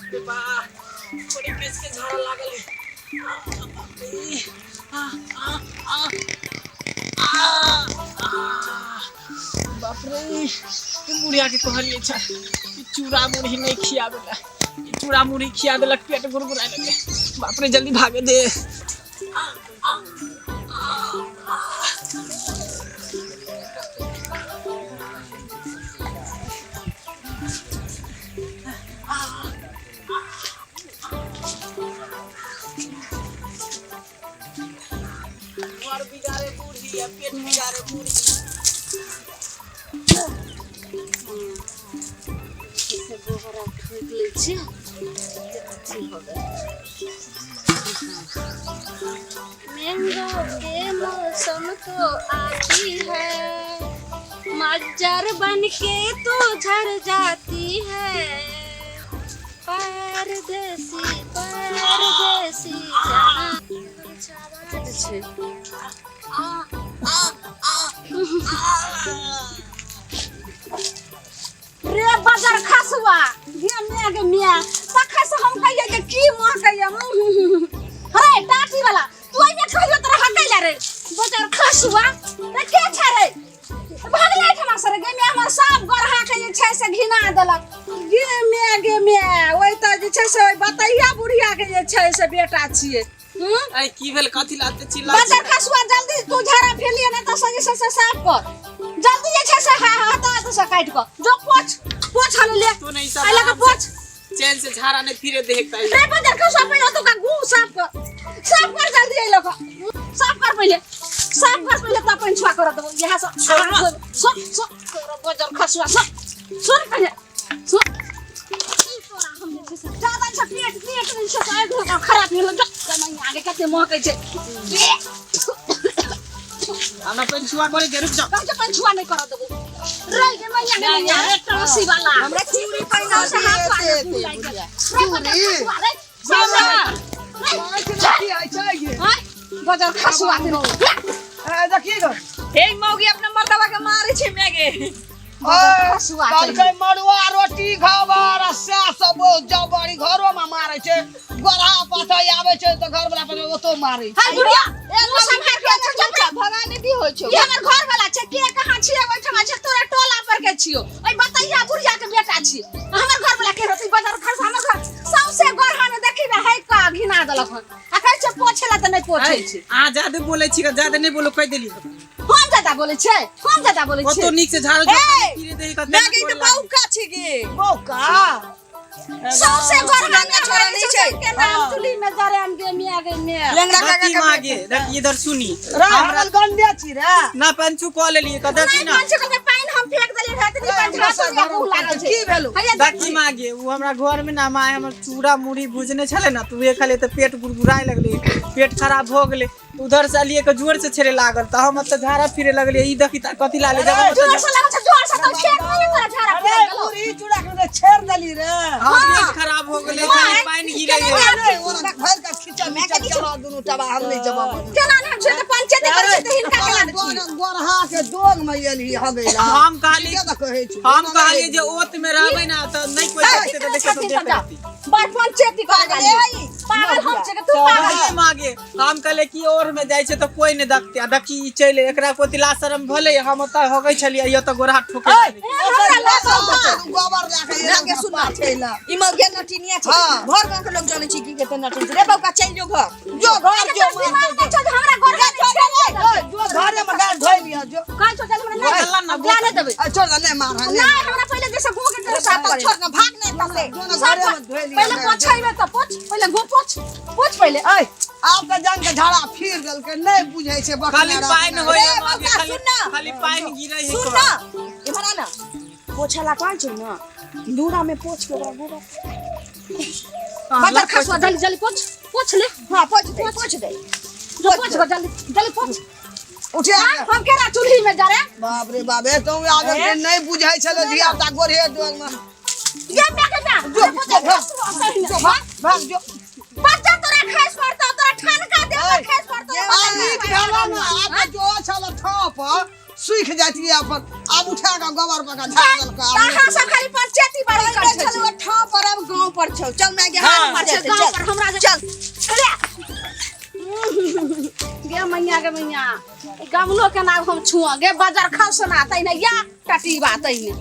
बा बड़ी केस के झाड़ा लागल है। बाप रे बुढ़िया के कहलिए छ चूड़ा मुढ़ी नहीं खियावेला, चूड़ा मुढ़ी खिया देलक पेट गुड़गुड़ाए लगे। बाप रे जल्दी भागे दे। घर बिगाड़े बूढ़ी है, पेट बिगाड़े बूढ़ी। से गोबर फेंक ले छी अच्छी हो गए। मैंगो के मौसम तो आती है, मज्जर बन के तो झड़ जाती है। परदेसी परदेसी जहाँ आवाज छे। रे बगर खसुआ गे मिया तखै से हम कहिए जे की मोह कहिए अरे टाटी वाला तू आइ ने कहियो तोरा हकैला रे बगर खसुआ रे के छ रे भागले ठमा सरे गे मिया हमर सब गरहा के जे छै से घिना देलक गे मिया ओइ त जे छै से बतैया बुढ़िया के जे छै से बेटा छिए। आई की भेल कथि लाते चिल्ला बगर खसुआ जल्दी तू झाड़ा फेलिए ना त सही से साफ कर जल्दी जे छै से हाथ से काट क जो पोछ हले ले तू नहीं आइला का पोछ चैन से झाड़ा नहीं फिरे देखता है। रे बगर खसुआ पहिले तो का गु साफ कर जल्दी आइलो का साफ कर पहिले त अपन छुआ कर दबो यहां से कर बगर खसुआ सुन पहिले सुन तोरा हम जे से ज्यादा छ पेट नहीं छ आगो खराब भेल ज मैं आगे कते महकै छै हमरा पंचुआ करे के रुक जा कम से पंचुआ नहीं कर देबो रे के मैया रे टोसी वाला हमरा चूड़ी पहिना से हाथ वाला चूड़ी बजार खसुआ दे ए देखिए गो हे मौगी अपने मर्दवा के मारे छै मेगे खसुआ कल के मड़ुआ रोटी खबर से सब जबड़ी घरो में मारे छै गोरा पथा आवे छै तो घर वाला पर ओतो मारे हाय बुढ़िया एगो संभाल के अच्छा भगाने भी होय छै ये हमर घर वाला छै के कहां छिए ओठमा छै तोरा टोला पर के छियो ओइ बताइया बुढ़िया के बेटा छी हमर घर वाला के रहतै बाजार खर्च हमर घर सबसे गरहा में देखिबे है का घिना देलक आ कहै छै पोछेला त नहीं पोछै छै आ ज्यादा बोलै छी ज्यादा नहीं बोलो कह देली हम ज्यादा बोलै छै तो नीक से झाड़ो फिरे देही का मेगे त बौका छी गे मौका सबसे गरहा में छोड़ा नहीं छै के नाम चुली में जरे हम गे मिया गे मिया लेंगड़ा काका के मागे इधर सुनी हमरा गंडे छी रे ना पंचू कॉल लेली कदर की ना पंचू के पानी हम फेंक देली रहतनी पंचू से भूख लागल छै की भेलो दाकी मागे वो हमरा घर में ना माय हमर चूड़ा मुढ़ी भुजने छले ना तू खाले तो पेट गुड़गुड़ाए लगले पेट खराब हो गेले उधर से अलिए के जोर से छेरे लागल त हम त झाड़ा फिरे लगले ई देखी त कथि लाले जब जोर से लागल छै जोर से तो छेक नहीं तोरा झाड़ा फेंक गेलो पूरी चूड़ा के छेड़ देली रे हां पेट खराब हो गेले खाली पानी गिरे अरे ओना घर का खिचा मिचा चला दुनु टबा हम नहीं जवाब केना ना छै त पंचायत कर छै त हिनका केना दै छी गोरहा के दोग में एली हबेला हम कहली कहै छी हम कहली जे ओत में रहबै ना त नहीं कोई देखते त देखे तो देखती बड़ पंचायत कर गेली पागल हम छै तू पागल मागे हम कहले की और में जाय छै त कोई नहीं देखते आ देखी ई चले एकरा कोतिला शरम भले हम त होगै छलिए यो त गोरहा ठोके गोबर लाके लगे सुनना छैला इमा गे नटिनिया छै घर गांव के लोग जाने छी की के त नटिन रे बौका चल जो घर जो घर जो हमरा गोरहा छेले जो घरे में गाय धोइ लिया जो काल छ चल हमरा ना ज्ञान देबै छोड़ ले मार नहीं हमरा पहले जैसे गो के तेरे साथ छोड़ के भाग नहीं पड़ले दोनों घरे में धोइ लिया पहले पोछैबे त पोछ पहले गो पोछ पहले ए आप त जान के झाड़ा फिर गल के नहीं बुझै छै खाली पानी होय रे मागे बाबा, खाली सुन ना। खाली पानी गिरै है सुन ना इमरा ना पोछला कान छै ना लूड़ा में पोछ के ओकरा गोबर बदर खसवा जल्दी पोछ ले हां पोछ दे जो पोछ जल्दी पोछ उठे हम केरा चूल्ही में जा रे बाप रे बाप ए तो आगे के नहीं बुझै छले धिया ता गोरे दोग में ये जो भाग जो बच्चा तोरा खैस पड़ता तोरा ठनका दे खैस पड़ता आनी भेला ना आप जो छल थप सुख जाती अपन अब उठा के गोबर पका झाड़ दल का ताहा सब खाली पंचायती बाड़ी कर छै छलवा ठा पर अब गांव पर छौ चल मैं आगे हाँ, हाथ मार अच्छा, दे गाँव पर चल हमरा जे- चल गे मैया गे मैया गमलो के नाम हम छुआ गे बाजार खाओ सुना तै ने या टटी बात तै ने